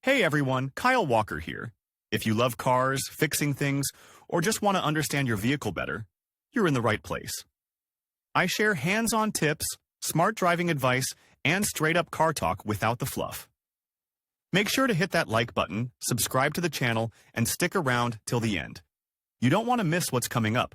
Hey everyone, Kyle Walker here. If you love cars, fixing things, or just want to understand your vehicle better, you're in the right place. I share hands-on tips, smart driving advice, and straight-up car talk without the fluff. Make sure to hit that like button, subscribe to the channel, and stick around till the end. You don't want to miss what's coming up.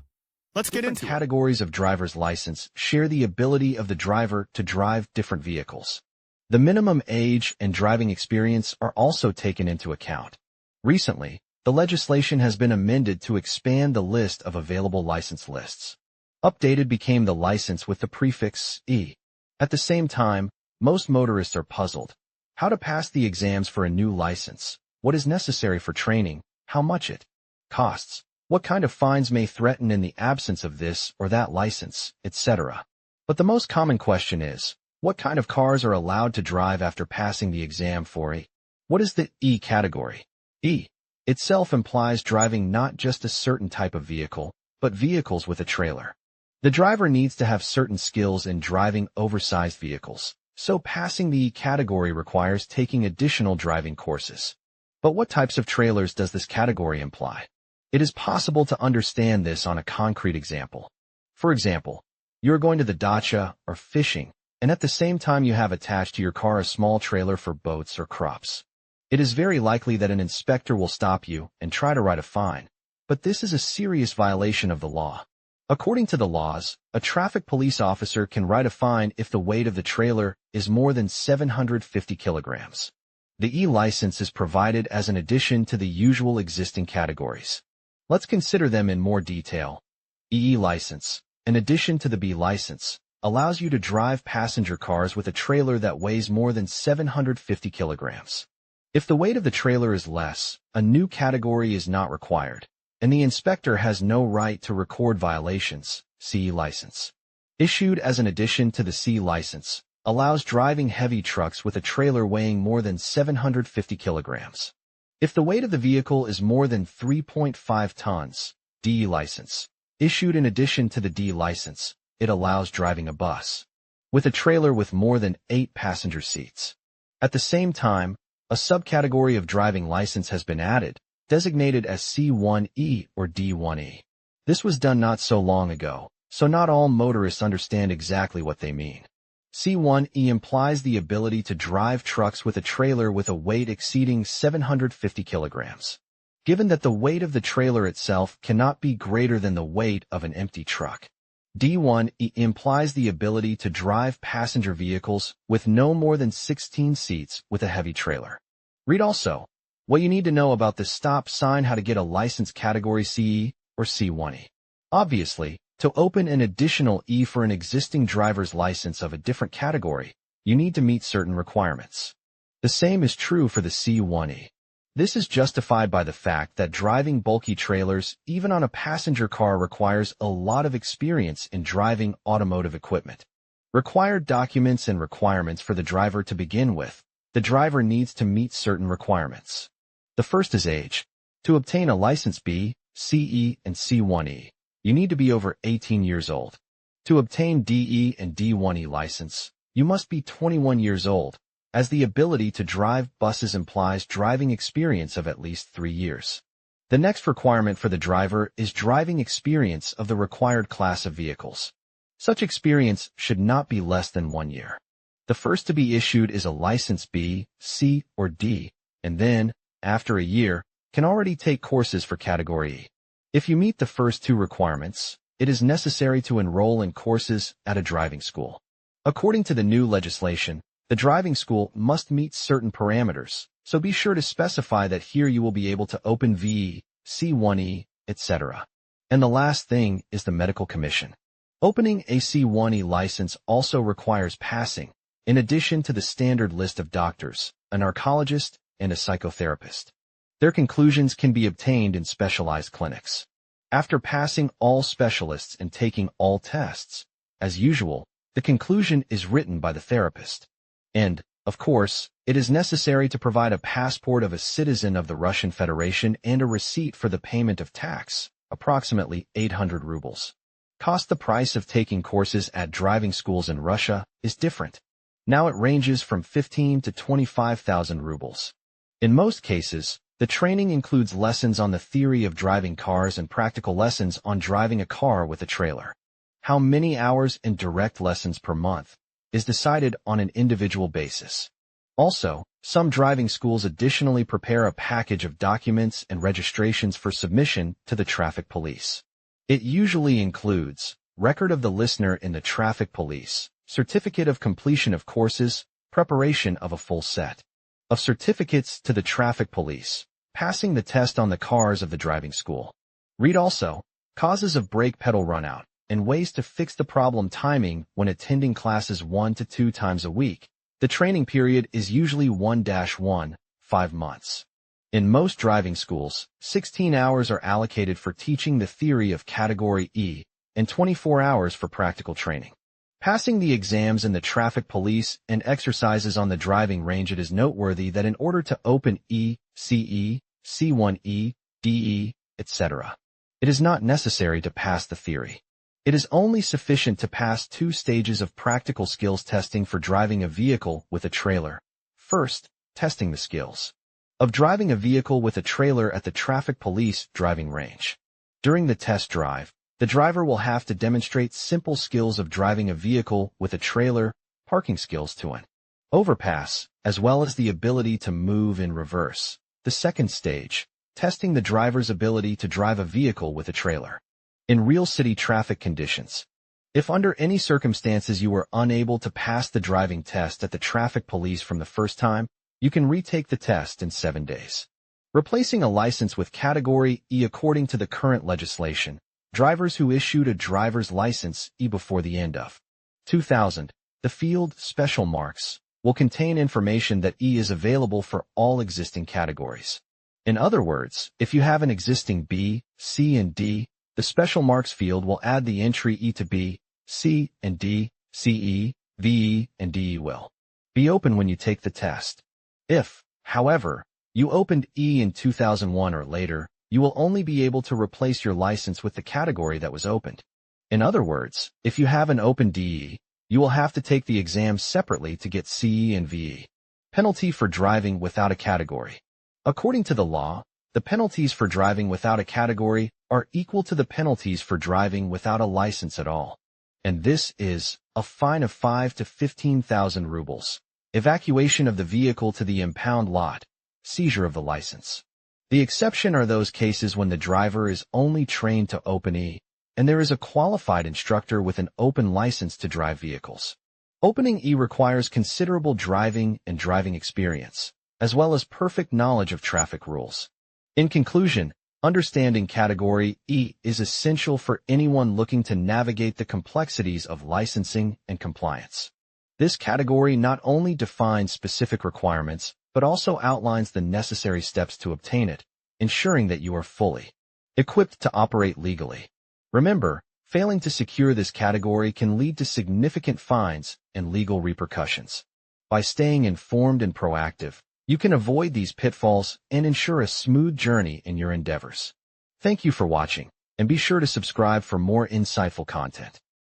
Let's get into it. Different categories of driver's license share the ability of the driver to drive different vehicles. The minimum age and driving experience are also taken into account. Recently, the legislation has been amended to expand the list of available license lists. Updated became the license with the prefix E. At the same time, most motorists are puzzled. How to pass the exams for a new license? What is necessary for training? How much it costs? What kind of fines may threaten in the absence of this or that license, etc. But the most common question is, what kind of cars are allowed to drive after passing the exam for E? What is the E category? E itself implies driving not just a certain type of vehicle, but vehicles with a trailer. The driver needs to have certain skills in driving oversized vehicles, so passing the E category requires taking additional driving courses. But what types of trailers does this category imply? It is possible to understand this on a concrete example. For example, you are going to the dacha or fishing, and at the same time you have attached to your car a small trailer for boats or crops. It is very likely that an inspector will stop you and try to write a fine, but this is a serious violation of the law. According to the laws, a traffic police officer can write a fine if the weight of the trailer is more than 750 kilograms. The E license is provided as an addition to the usual existing categories. Let's consider them in more detail. EE license, in addition to the B license, allows you to drive passenger cars with a trailer that weighs more than 750 kilograms. If the weight of the trailer is less, a new category is not required, and the inspector has no right to record violations. CE license, issued as an addition to the C license, allows driving heavy trucks with a trailer weighing more than 750 kilograms. If the weight of the vehicle is more than 3.5 tons, D license, issued in addition to the D license, it allows driving a bus with a trailer with more than 8 passenger seats. At the same time, a subcategory of driving license has been added, designated as C1E or D1E. This was done not so long ago, so not all motorists understand exactly what they mean. C1E implies the ability to drive trucks with a trailer with a weight exceeding 750 kilograms. Given that the weight of the trailer itself cannot be greater than the weight of an empty truck. D1E implies the ability to drive passenger vehicles with no more than 16 seats with a heavy trailer. Read also, what you need to know about the stop sign, how to get a license category CE or C1E. Obviously, to open an additional E for an existing driver's license of a different category, you need to meet certain requirements. The same is true for the C1E. This is justified by the fact that driving bulky trailers, even on a passenger car, requires a lot of experience in driving automotive equipment. Required documents and requirements for the driver to begin with. The driver needs to meet certain requirements. The first is age. To obtain a license B, CE, and C1E, you need to be over 18 years old. To obtain DE and D1E license, you must be 21 years old, as the ability to drive buses implies driving experience of at least 3 years. The next requirement for the driver is driving experience of the required class of vehicles. Such experience should not be less than 1 year. The first to be issued is a license B, C, or D, and then, after a year, can already take courses for category E. If you meet the first 2 requirements, it is necessary to enroll in courses at a driving school. According to the new legislation, the driving school must meet certain parameters, so be sure to specify that here you will be able to open VE, C1E, etc. And the last thing is the medical commission. Opening a C1E license also requires passing, in addition to the standard list of doctors, a narcologist, and a psychotherapist. Their conclusions can be obtained in specialized clinics. After passing all specialists and taking all tests, as usual, the conclusion is written by the therapist. And, of course, it is necessary to provide a passport of a citizen of the Russian Federation and a receipt for the payment of tax, approximately 800 rubles. The price of taking courses at driving schools in Russia is different. Now it ranges from 15 to 25,000 rubles. In most cases, the training includes lessons on the theory of driving cars and practical lessons on driving a car with a trailer. How many hours and direct lessons per month is decided on an individual basis. Also, some driving schools additionally prepare a package of documents and registrations for submission to the traffic police. It usually includes record of the listener in the traffic police, certificate of completion of courses, preparation of a full set of certificates to the traffic police, passing the test on the cars of the driving school. Read also causes of brake pedal runout and ways to fix the problem timing when attending classes 1 to 2 times a week. The training period is usually 1-5 months. In most driving schools, 16 hours are allocated for teaching the theory of Category E and 24 hours for practical training. Passing the exams in the traffic police and exercises on the driving range, it is noteworthy that in order to open E, CE, C1E, DE, etc., it is not necessary to pass the theory. It is only sufficient to pass 2 stages of practical skills testing for driving a vehicle with a trailer. First, testing the skills of driving a vehicle with a trailer at the traffic police driving range. During the test drive, the driver will have to demonstrate simple skills of driving a vehicle with a trailer, parking skills to an overpass, as well as the ability to move in reverse. The second stage, testing the driver's ability to drive a vehicle with a trailer in real city traffic conditions. If under any circumstances you were unable to pass the driving test at the traffic police from the first time, you can retake the test in 7 days. Replacing a license with Category E. According to the current legislation, drivers who issued a driver's license E before the end of 2000, the field Special Marks will contain information that E is available for all existing categories. In other words, if you have an existing B, C, and D, the Special Marks field will add the entry E to B, C, and D, CE, VE, and DE will be open when you take the test. If, however, you opened E in 2001 or later, you will only be able to replace your license with the category that was opened. In other words, if you have an open DE, you will have to take the exams separately to get CE and VE. Penalty for driving without a category. According to the law, the penalties for driving without a category are equal to the penalties for driving without a license at all. And this is a fine of 5 to 15,000 rubles, evacuation of the vehicle to the impound lot, seizure of the license. The exception are those cases when the driver is only trained to open E, and there is a qualified instructor with an open license to drive vehicles. Opening E requires considerable driving and driving experience, as well as perfect knowledge of traffic rules. In conclusion, understanding Category E is essential for anyone looking to navigate the complexities of licensing and compliance. This category not only defines specific requirements, but also outlines the necessary steps to obtain it, ensuring that you are fully equipped to operate legally. Remember, failing to secure this category can lead to significant fines and legal repercussions. By staying informed and proactive, you can avoid these pitfalls and ensure a smooth journey in your endeavors. Thank you for watching, and be sure to subscribe for more insightful content.